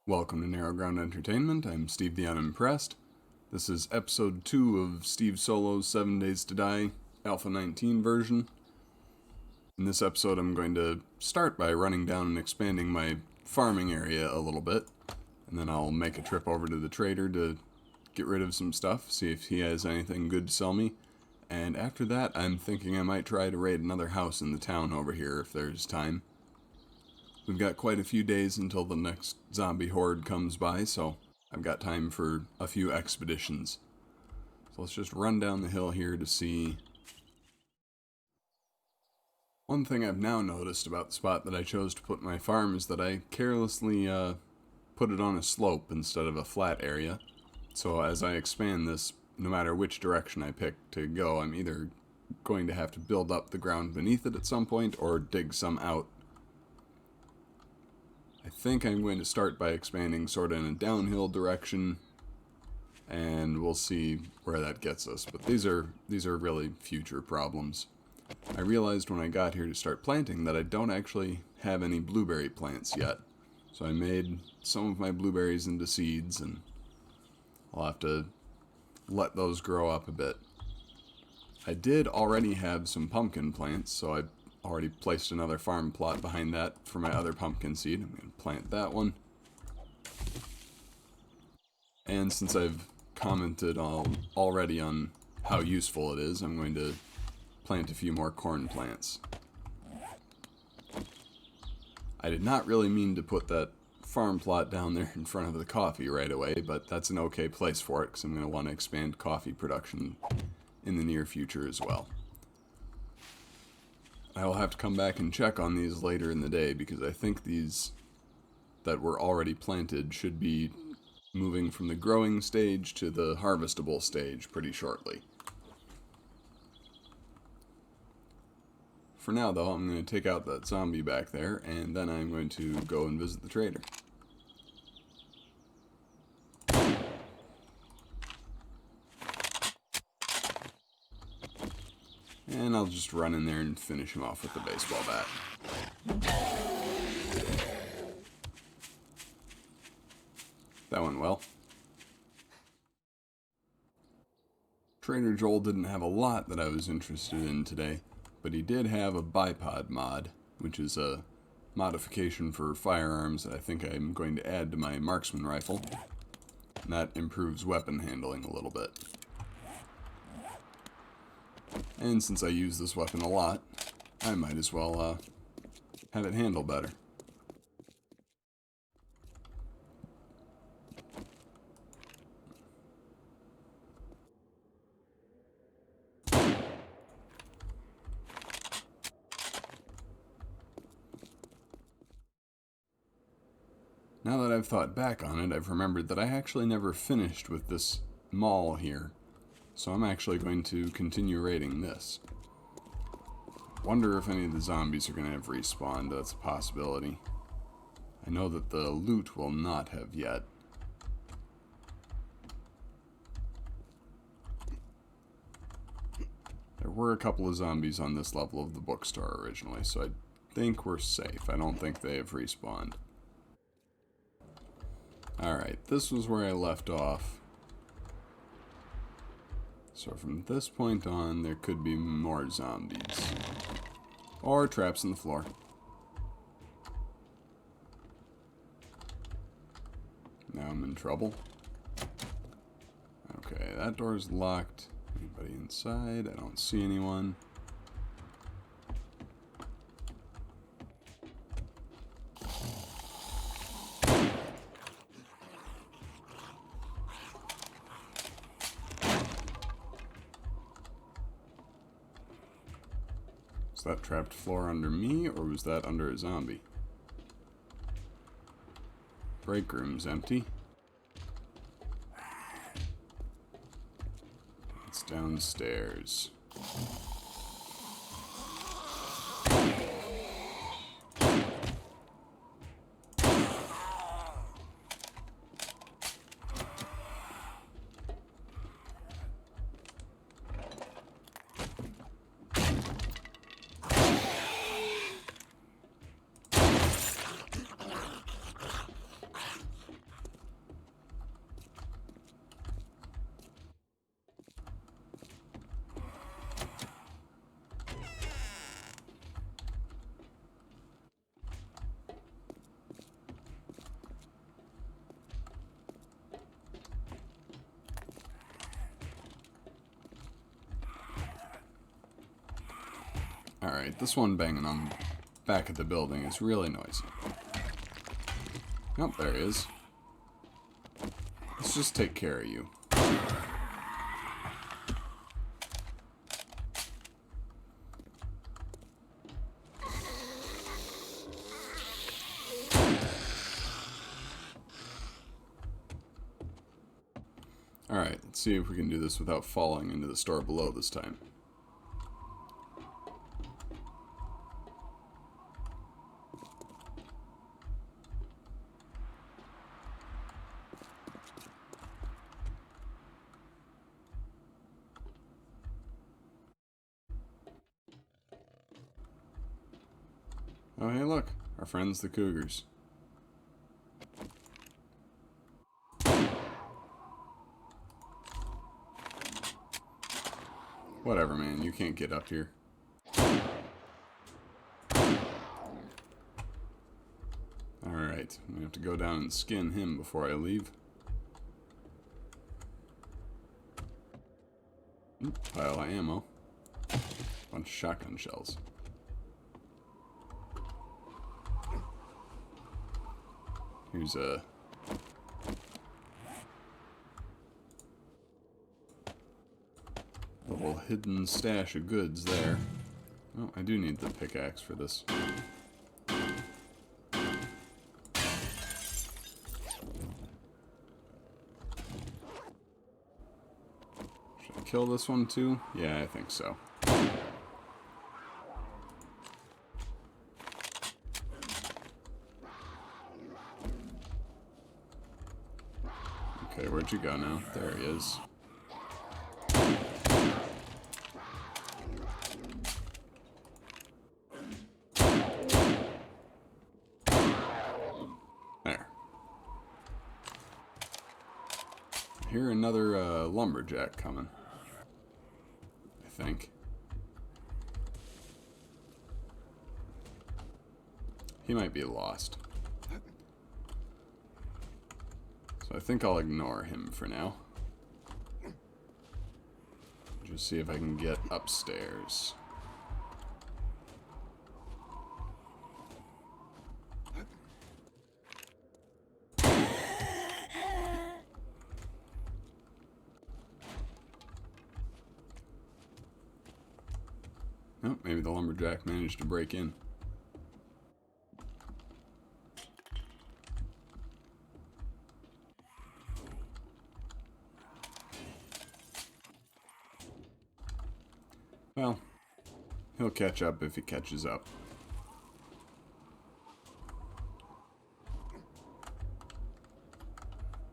Welcome to Narrow Ground Entertainment. I'm Steve the Unimpressed. This is episode 2 of Steve Solo's 7 Days to Die Alpha 19 version. In this episode, I'm going to start by running down and expanding my farming area a little bit, and then I'll make a trip over to the trader to get rid of some stuff, see if he has anything good to sell me, and after that, I'm thinking I might try to raid another house in the town over here if there's time. We've got quite a few days until the next zombie horde comes by, so I've got time for a few expeditions. So let's just run down the hill here to see. One thing I've now noticed about the spot that I chose to put my farm is that I carelessly put it on a slope instead of a flat area. So as I expand this, no matter which direction I pick to go, I'm either going to have to build up the ground beneath it at some point or dig some out. I think I'm going to start by expanding sort of in a downhill direction, and we'll see where that gets us. But these are really future problems. I realized when I got here to start planting that I don't actually have any blueberry plants yet. So I made some of my blueberries into seeds, and I'll have to let those grow up a bit. I did already have some pumpkin plants, so I already placed another farm plot behind that for my other pumpkin seed. I'm going to plant that one. And since I've commented already on how useful it is, I'm going to plant a few more corn plants. I did not really mean to put that farm plot down there in front of the coffee right away, but that's an okay place for it because I'm going to want to expand coffee production in the near future as well. I will have to come back and check on these later in the day because I think these that were already planted should be moving from the growing stage to the harvestable stage pretty shortly. For now though, I'm going to take out that zombie back there and then I'm going to go and visit the trader. And I'll just run in there and finish him off with the baseball bat. That went well. Trader Joel didn't have a lot that I was interested in today, but he did have a bipod mod, which is a modification for firearms that I think I'm going to add to my marksman rifle. And that improves weapon handling a little bit. And since I use this weapon a lot, I might as well have it handle better. Now that I've thought back on it, I've remembered that I actually never finished with this mall here. So I'm actually going to continue raiding this. Wonder if any of the zombies are going to have respawned. That's a possibility. I know that the loot will not have yet. There were a couple of zombies on this level of the bookstore originally, so I think we're safe. I don't think they have respawned. Alright, this was where I left off. So from this point on, there could be more zombies. Or traps in the floor. Now I'm in trouble. Okay, that door's locked. Anybody inside? I don't see anyone. Was that trapped floor under me, or was that under a zombie? Break room's empty. It's downstairs. Alright, this one banging on the back of the building is really noisy. Oh, there he is. Let's just take care of you. Alright, let's see if we can do this without falling into the store below this time. Oh, hey, look. Our friends, the cougars. Whatever, man. You can't get up here. Alright. I'm gonna have to go down and skin him before I leave. Pile of ammo. Bunch of shotgun shells. Here's a little hidden stash of goods there. Oh, I do need the pickaxe for this. Should I kill this one too? Yeah, I think so. Okay, where'd you go now? There he is. There. I hear another lumberjack coming. I think. He might be lost. So I think I'll ignore him for now. Just see if I can get upstairs. Oh, maybe the lumberjack managed to break in. Well, he'll catch up if he catches up.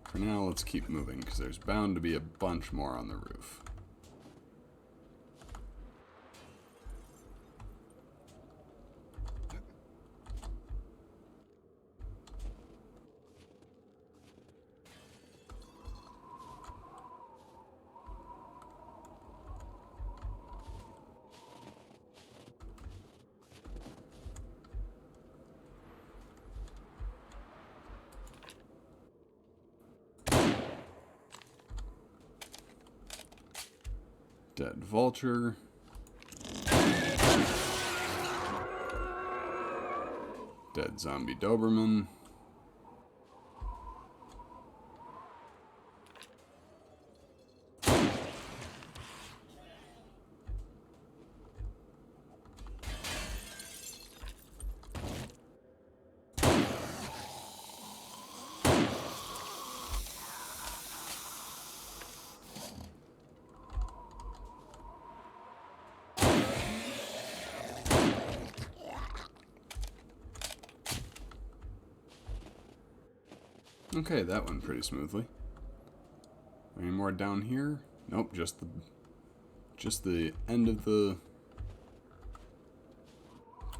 For now, let's keep moving, because there's bound to be a bunch more on the roof. Dead vulture. Dead zombie Doberman. Okay, that went pretty smoothly. Any more down here? Nope, just the end of the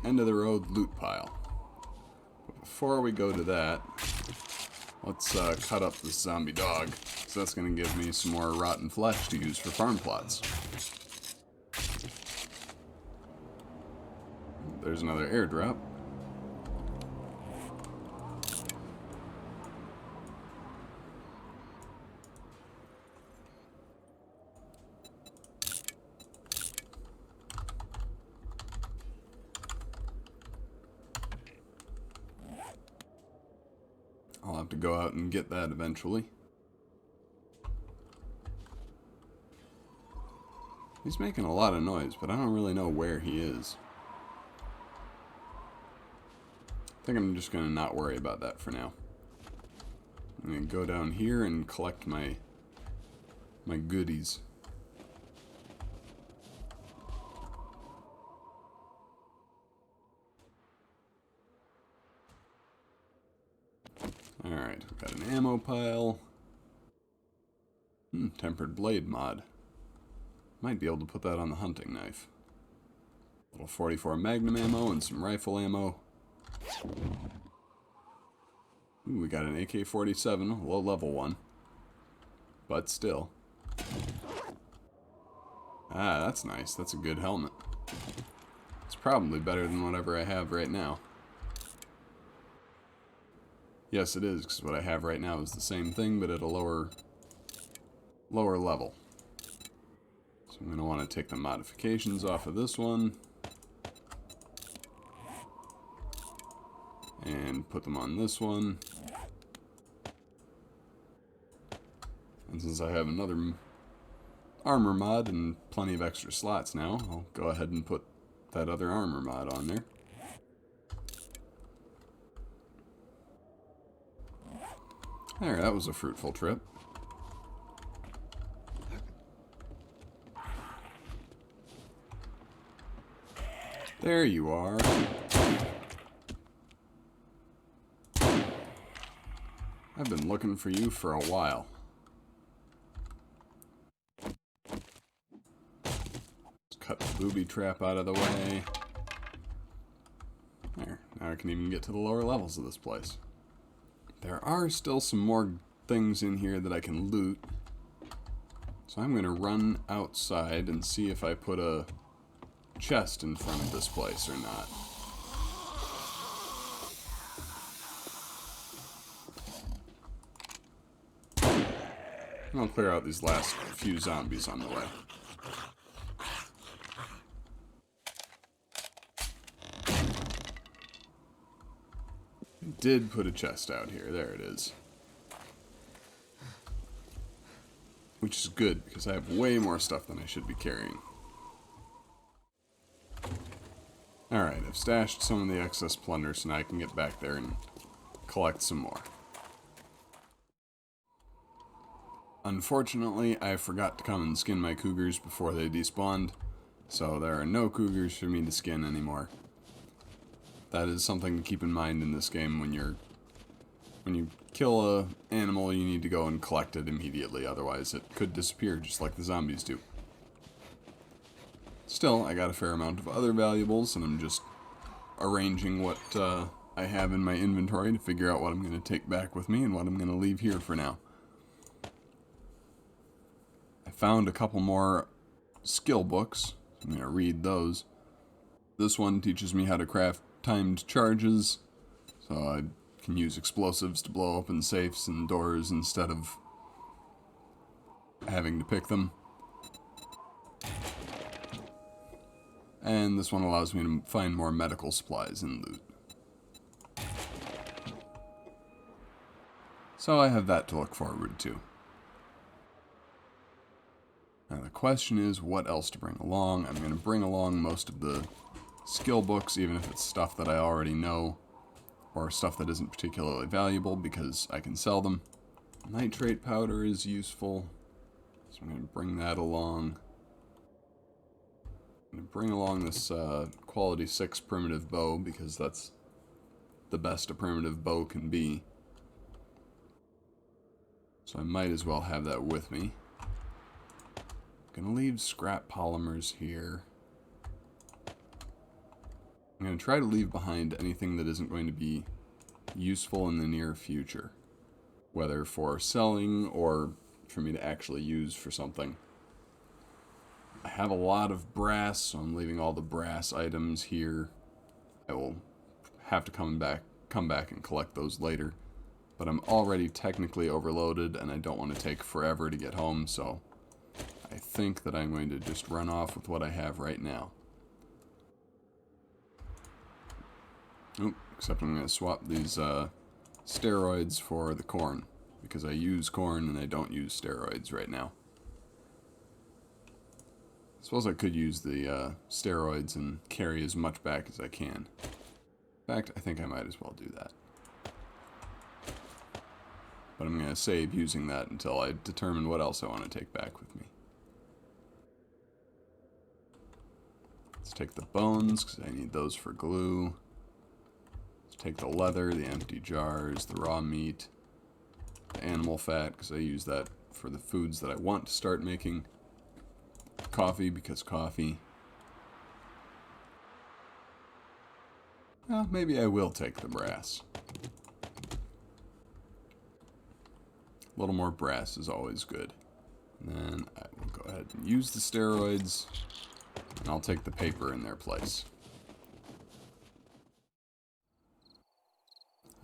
road loot pile. But before we go to that, let's cut up this zombie dog, so that's going to give me some more rotten flesh to use for farm plots. There's another airdrop. I'll have to go out and get that eventually. He's making a lot of noise, but I don't really know where he is. I think I'm just going to not worry about that for now. I'm going to go down here and collect my goodies. Alright, we've got an ammo pile. Tempered blade mod. Might be able to put that on the hunting knife. Little 44 Magnum ammo and some rifle ammo. Ooh, we got an AK-47, a low level one. But still. Ah, that's nice. That's a good helmet. It's probably better than whatever I have right now. Yes, it is, because what I have right now is the same thing, but at a lower level. So I'm going to want to take the modifications off of this one. And put them on this one. And since I have another armor mod and plenty of extra slots now, I'll go ahead and put that other armor mod on there. There, that was a fruitful trip. There you are. I've been looking for you for a while. Let's cut the booby trap out of the way. There, now I can even get to the lower levels of this place. There are still some more things in here that I can loot. So I'm going to run outside and see if I put a chest in front of this place or not. I'll clear out these last few zombies on the way. I did put a chest out here. There it is. Which is good, because I have way more stuff than I should be carrying. Alright, I've stashed some of the excess plunder, so now I can get back there and collect some more. Unfortunately, I forgot to come and skin my cougars before they despawned, so there are no cougars for me to skin anymore. That is something to keep in mind in this game. When you kill an animal, you need to go and collect it immediately, otherwise it could disappear just like the zombies do. Still, I got a fair amount of other valuables, and I'm just arranging what I have in my inventory to figure out what I'm going to take back with me and what I'm going to leave here for now. I found a couple more skill books. I'm going to read those. This one teaches me how to craft timed charges, so I can use explosives to blow open safes and doors instead of having to pick them. And this one allows me to find more medical supplies and loot. So I have that to look forward to. Now the question is what else to bring along. I'm going to bring along most of the skill books, even if it's stuff that I already know, or stuff that isn't particularly valuable, because I can sell them. Nitrate powder is useful, so I'm going to bring that along. I'm going to bring along this quality 6 primitive bow, because that's the best a primitive bow can be. So I might as well have that with me. I'm going to leave scrap polymers here. I'm going to try to leave behind anything that isn't going to be useful in the near future, whether for selling or for me to actually use for something. I have a lot of brass, so I'm leaving all the brass items here. I will have to come back and collect those later, but I'm already technically overloaded and I don't want to take forever to get home, so I think that I'm going to just run off with what I have right now. Oop, except I'm going to swap these steroids for the corn, because I use corn and I don't use steroids right now. I suppose I could use the steroids and carry as much back as I can. In fact, I think I might as well do that. But I'm going to save using that until I determine what else I want to take back with me. Let's take the bones, because I need those for glue. Let's take the leather, the empty jars, the raw meat, the animal fat, because I use that for the foods that I want to start making. Coffee, because coffee. Well, maybe I will take the brass. A little more brass is always good. And then I will go ahead and use the steroids, and I'll take the paper in their place.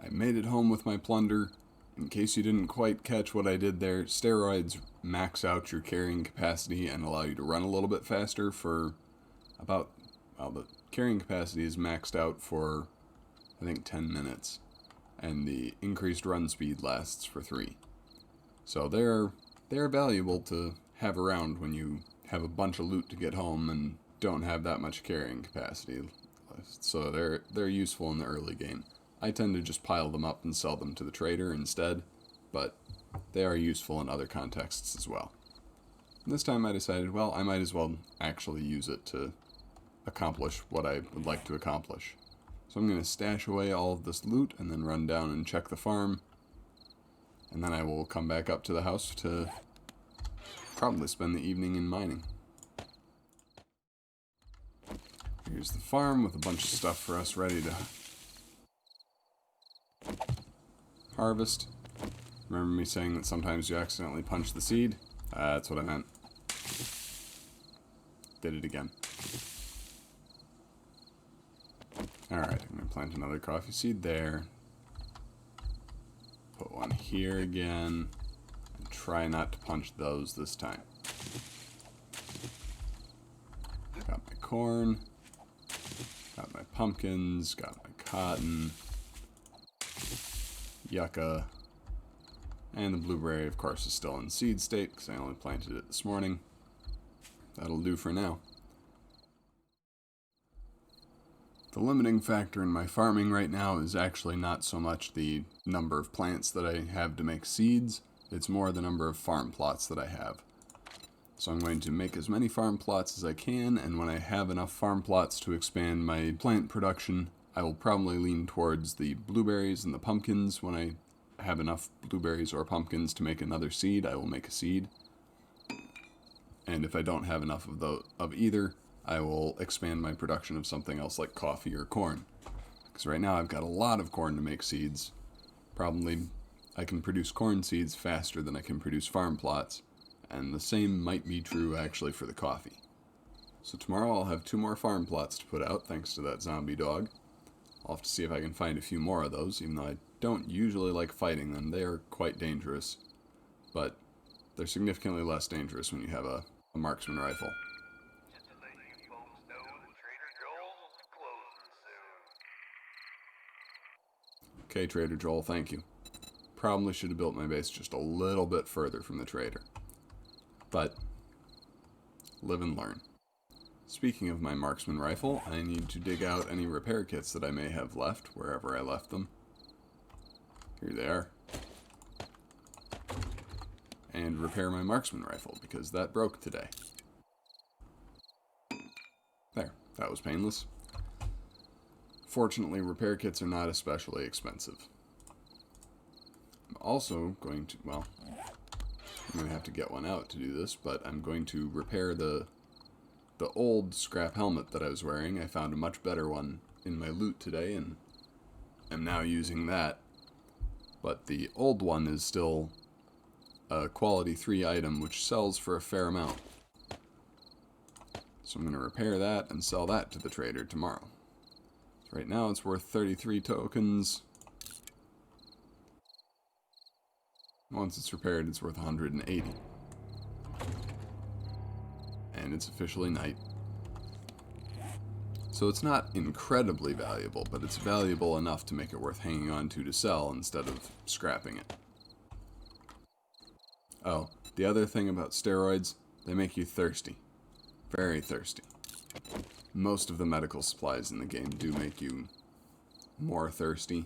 I made it home with my plunder. In case you didn't quite catch what I did there, steroids max out your carrying capacity and allow you to run a little bit faster for about, well, the carrying capacity is maxed out for, I think, 10 minutes. And the increased run speed lasts for 3. So they're valuable to have around when you have a bunch of loot to get home and don't have that much carrying capacity. So they're useful in the early game. I tend to just pile them up and sell them to the trader instead, but they are useful in other contexts as well. And this time I decided, well, I might as well actually use it to accomplish what I would like to accomplish. So I'm going to stash away all of this loot and then run down and check the farm. And then I will come back up to the house to probably spend the evening in mining. Here's the farm with a bunch of stuff for us ready to harvest. Remember me saying that sometimes you accidentally punch the seed? That's what I meant. Did it again. Alright, I'm going to plant another coffee seed there. Put one here again. And try not to punch those this time. Got my corn. Got my pumpkins. Got my cotton. Yucca. And the blueberry, of course, is still in seed state because I only planted it this morning. That'll do for now. The limiting factor in my farming right now is actually not so much the number of plants that I have to make seeds, it's more the number of farm plots that I have. So I'm going to make as many farm plots as I can, and when I have enough farm plots to expand my plant production, I will probably lean towards the blueberries and the pumpkins. When I have enough blueberries or pumpkins to make another seed, I will make a seed. And if I don't have enough of either, I will expand my production of something else like coffee or corn. Because right now I've got a lot of corn to make seeds. Probably I can produce corn seeds faster than I can produce farm plots. And the same might be true actually for the coffee. So tomorrow I'll have 2 more farm plots to put out thanks to that zombie dog. I'll have to see if I can find a few more of those, even though I don't usually like fighting them. They are quite dangerous. But they're significantly less dangerous when you have a marksman rifle. Okay, Trader Joel, thank you. Probably should have built my base just a little bit further from the trader. But, live and learn. Speaking of my marksman rifle, I need to dig out any repair kits that I may have left, wherever I left them. Here they are. And repair my marksman rifle, because that broke today. There, that was painless. Fortunately, repair kits are not especially expensive. I'm also going to, well, I'm going to have to get one out to do this, but I'm going to repair the old scrap helmet that I was wearing. I found a much better one in my loot today, and I'm now using that. But the old one is still a quality 3 item, which sells for a fair amount. So I'm going to repair that and sell that to the trader tomorrow. Right now it's worth 33 tokens. Once it's repaired, it's worth 180. And it's officially night. So it's not incredibly valuable, but it's valuable enough to make it worth hanging on to sell instead of scrapping it. Oh, the other thing about steroids, they make you thirsty. Very thirsty. Most of the medical supplies in the game do make you more thirsty,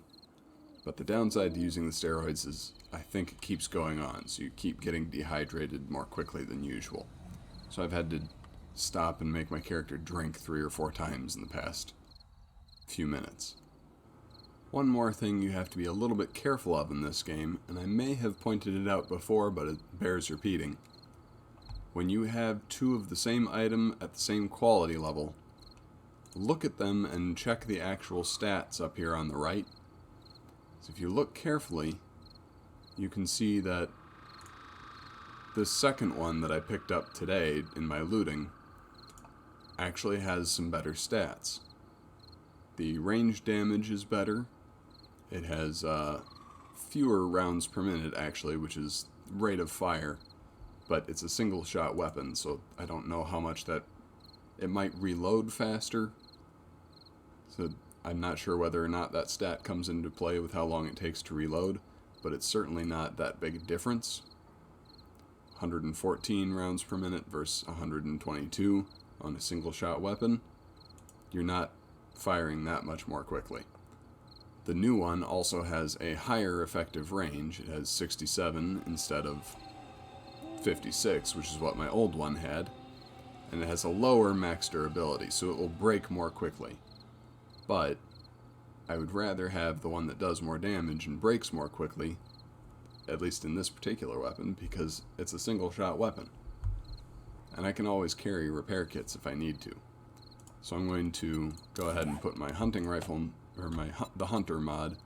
but the downside to using the steroids is I think it keeps going on, so you keep getting dehydrated more quickly than usual. So I've had to stop and make my character drink 3 or 4 times in the past few minutes. One more thing you have to be a little bit careful of in this game, and I may have pointed it out before, but it bears repeating. When you have 2 of the same item at the same quality level, look at them and check the actual stats up here on the right. So if you look carefully, you can see that this second one that I picked up today in my looting actually has some better stats. The range damage is better. It has fewer rounds per minute, actually, which is rate of fire. But it's a single shot weapon, so I don't know how much that... It might reload faster. So I'm not sure whether or not that stat comes into play with how long it takes to reload, but it's certainly not that big a difference. 114 rounds per minute versus 122 on a single shot weapon. You're not firing that much more quickly. The new one also has a higher effective range. It has 67 instead of 56, which is what my old one had. And it has a lower max durability, so it will break more quickly. But I would rather have the one that does more damage and breaks more quickly, at least in this particular weapon, because it's a single shot weapon. And I can always carry repair kits if I need to. So I'm going to go ahead and put my hunting rifle, or the hunter mod,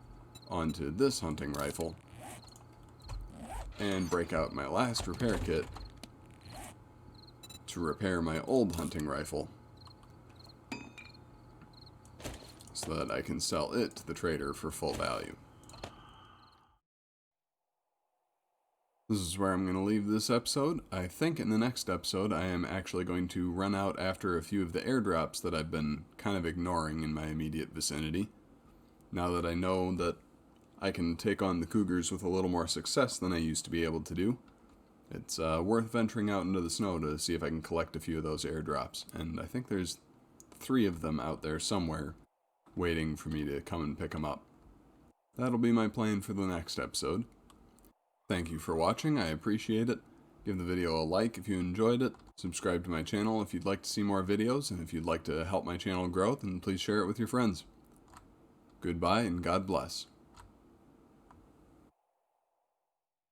onto this hunting rifle, and break out my last repair kit to repair my old hunting rifle, so that I can sell it to the trader for full value. This is where I'm going to leave this episode. I think in the next episode I am actually going to run out after a few of the airdrops that I've been kind of ignoring in my immediate vicinity. Now that I know that I can take on the cougars with a little more success than I used to be able to do, it's worth venturing out into the snow to see if I can collect a few of those airdrops. And I think there's 3 of them out there somewhere waiting for me to come and pick them up. That'll be my plan for the next episode. Thank you for watching, I appreciate it. Give the video a like if you enjoyed it. Subscribe to my channel if you'd like to see more videos, and if you'd like to help my channel grow, then please share it with your friends. Goodbye and God bless.